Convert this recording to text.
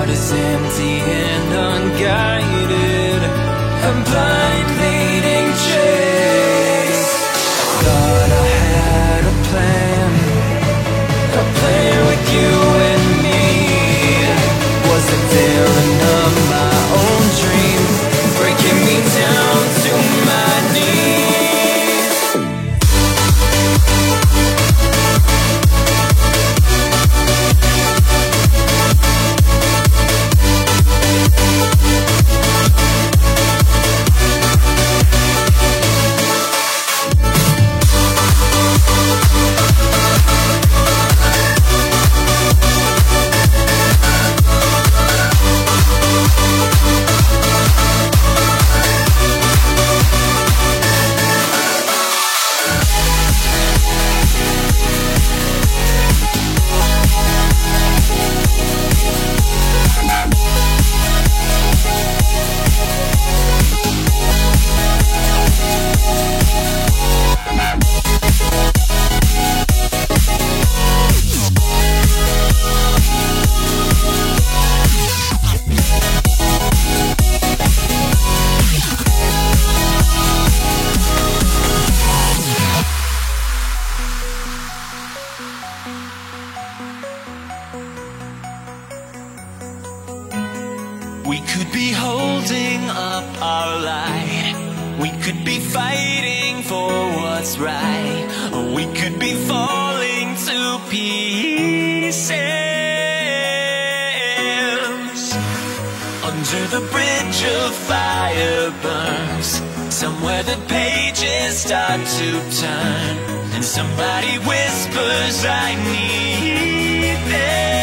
heart is empty and unguided, a blind leading chase. Thought I had a plan with you and me. Was the villain of my own dream, breaking me down to my knees. We could be holding up our light, we could be fighting for what's right, or we could be falling to pieces. Under the bridge of fire burns, somewhere the pages start to turn, and somebody whispers, I need this.